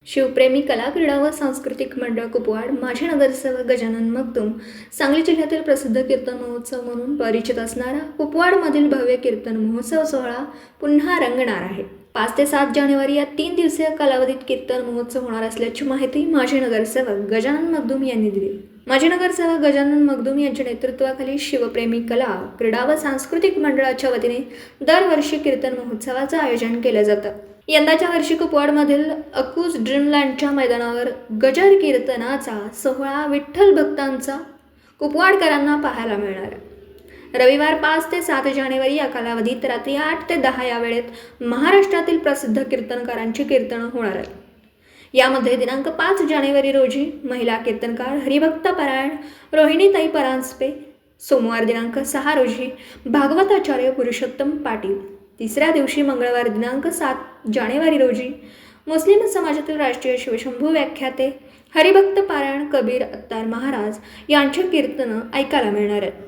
शिवप्रेमी कला क्रीडा व सांस्कृतिक मंडळ कुपवाड माजी नगरसेवक गजानन मगदूम सांगली जिल्ह्यातील प्रसिद्ध कीर्तन महोत्सव म्हणून परिचित असणारा कुपवाडमधील भव्य कीर्तन महोत्सव सोहळा पुन्हा रंगणार आहे। 5 ते 7 जानेवारी या 3 दिवसीय कालावधीत कीर्तन महोत्सव होणार असल्याची माहिती माजी नगरसेवक गजानन मगदूम यांनी दिली। माजी नगरसेवक गजानन मगदूम यांच्या नेतृत्वाखाली शिवप्रेमी कला क्रीडा व सांस्कृतिक मंडळाच्या वतीने दरवर्षी कीर्तन महोत्सवाचं आयोजन केलं जातं। यंदाच्या वर्षी कुपवाडमधील अकूज ड्रीमलँडच्या मैदानावर गजर कीर्तनाचा सोहळा विठ्ठल भक्तांचा कुपवाडकरांना पाहायला मिळणार आहे। रविवार 5 ते 7 जानेवारी या कालावधीत रात्री 8 ते 10 या वेळेत महाराष्ट्रातील प्रसिद्ध कीर्तनकारांची कीर्तनं होणार आहेत। यामध्ये दिनांक 5 जानेवारी रोजी महिला कीर्तनकार हरिभक्त पारायण रोहिणीताई परांजपे, सोमवार दिनांक 6 रोजी भागवताचार्य पुरुषोत्तम पाटील, तिसऱ्या दिवशी मंगळवार दिनांक 7 जानेवारी रोजी मुस्लिम समाजातील राष्ट्रीय शिवशंभू व्याख्याते हरिभक्त पारायण कबीर अत्तार महाराज यांचे कीर्तनं ऐकायला मिळणार आहेत।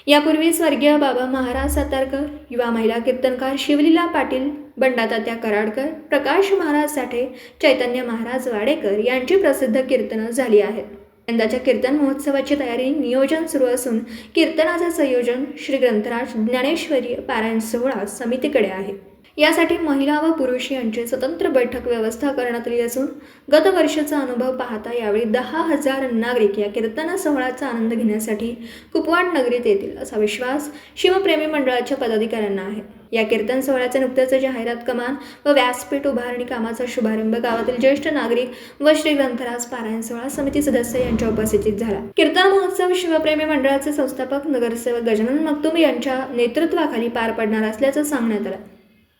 यापूर्वी स्वर्गीय बाबा महाराज सातारकर, युवा महिला कीर्तनकार शिवलीला पाटील, बंडातात्या कराडकर, प्रकाश महाराज साठे, चैतन्य महाराज वाडेकर यांची प्रसिद्ध कीर्तनं झाली आहेत। यंदाच्या कीर्तन महोत्सवाची तयारी नियोजन सुरू असून कीर्तनाचे संयोजन श्री ग्रंथराज ज्ञानेश्वरी पारायण सोहळा समितीकडे आहे। यासाठी महिला व पुरुष यांची स्वतंत्र बैठक व्यवस्था करण्यात आली असून गत वर्षाचा अनुभव पाहता यावेळी 10,000 नागरिक या कीर्तन सोहळ्याचा आनंद घेण्यासाठी कुपवाड नगरीत येतील असा विश्वास शिवप्रेमी मंडळाच्या पदाधिकाऱ्यांना आहे। या कीर्तन सोहळ्याचे नुकतेच जाहिरात कमान व व्यासपीठ उभारणी कामाचा शुभारंभ गावातील ज्येष्ठ नागरिक व श्री ग्रंथराज पारायण सोहळा समिती सदस्य यांच्या उपस्थितीत झाला। कीर्तन महोत्सव शिवप्रेमी मंडळाचे संस्थापक नगरसेवक गजानन मगदूम यांच्या नेतृत्वाखाली पार पडणार असल्याचं सांगण्यात आलं।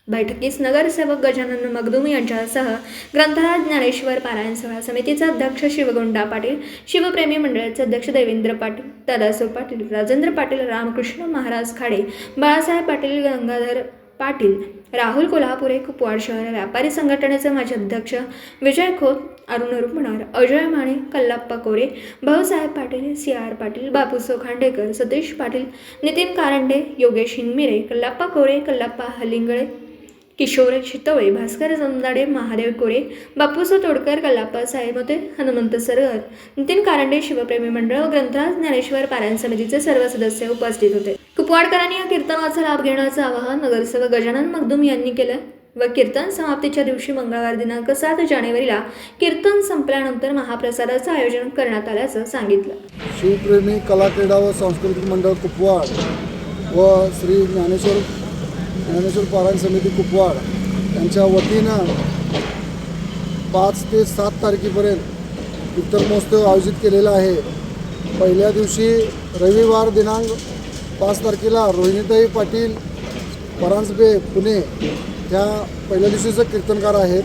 बैठकीस नगरसेवक गजानन मगदूम यांच्यासह ग्रंथराज ज्ञानेश्वर पारायण सोहळा समितीचे अध्यक्ष शिवगोंडा पाटील, शिवप्रेमी मंडळाचे अध्यक्ष देवेंद्र पाटील, दादासो पाटील, राजेंद्र पाटील, रामकृष्ण महाराज खाडे, बाळासाहेब पाटील, गंगाधर पाटील, राहुल कोल्हापुरे, कुपवाड शहर व्यापारी संघटनेचे माजी अध्यक्ष विजय खोत, अरुण रुपणार, अजय माने, कल्लाप्पा कोरे, भाऊसाहेब पाटील, CR पाटील, बापूसो खांडेकर, सतीश पाटील, नितीन कारंडे, योगेश हिंगमिरे, कल्लाप्पा कोरे, कल्लाप्पा हलिंगळे, किशोर चितवळे, भास्कर जमदाडे, महादेव कोरे, बापूसो तोडकर, कल्लाप्पा साहेबते, हनुमंत सरगर, नितीन कारंडे, शिवप्रेमी मंडळ व ग्रंथराज ज्ञानेश्वर पारायण समितीचे सर्व सदस्य उपस्थित होते। कुपवाडकरांनी या कीर्तनाचा लाभ घेण्याचं आवाहन नगरसेवक गजानन मगदूम यांनी केलं व कीर्तन समाप्तीच्या दिवशी मंगळवार दिनांक 7 जानेवारीला कीर्तन संपल्यानंतर महाप्रसादाचं आयोजन करण्यात आल्याचं सांगितलं। शिवप्रेमी कला क्रीडा व सांस्कृतिक मंडळ कुपवाड व श्री ज्ञानेश्वर पारायण समिती कुपवाड यांच्या वतीनं 5 ते 7 तारखेपर्यंत कीर्तन महोत्सव आयोजित केलेला आहे। पहिल्या दिवशी रविवार दिनांक 5 तारखेला रोहिणीताई पाटील परांजपे पुणे ह्या पहिल्या दिवशीचे कीर्तनकार आहेत।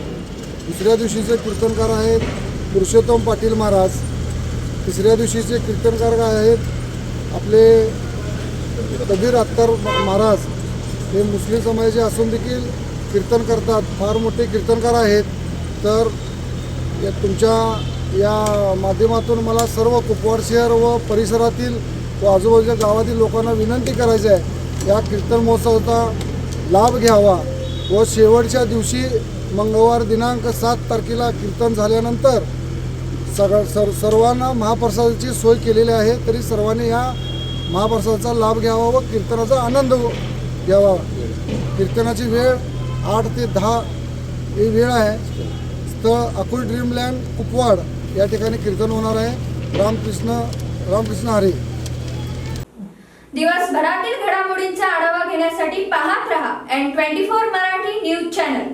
दुसऱ्या दिवशीचे कीर्तनकार आहेत पुरुषोत्तम पाटील महाराज। तिसऱ्या दिवशीचे कीर्तनकार आहेत आपले कबीर अत्तार महाराज। हे मुस्लिम समाजाचे असून देखील कीर्तन करतात, फार मोठे कीर्तनकार आहेत। तर तुमच्या या माध्यमातून मला सर्व कुपवाड शहर व परिसरातील व आजूबाजूच्या गावातील लोकांना विनंती करायची आहे, या कीर्तन महोत्सवाचा लाभ घ्यावा व शेवटच्या दिवशी मंगळवार दिनांक 7 तारखेला कीर्तन झाल्यानंतर सर्वांना महाप्रसादाची सोय केलेली आहे। तरी सर्वांनी या महाप्रसादाचा लाभ घ्यावा व कीर्तनाचा आनंद घ्यावा। कीर्तनाची वेळ 8 ते 10 ही वेळ आहे। तर अकूज ड्रीमलँड कुपवाड या ठिकाणी कीर्तन होणार आहे। रामकृष्ण हरी। दिवसभरातील घडामोडींचा आढावा घेण्यासाठी पाहत रहा N24 मराठी न्यूज चॅनल।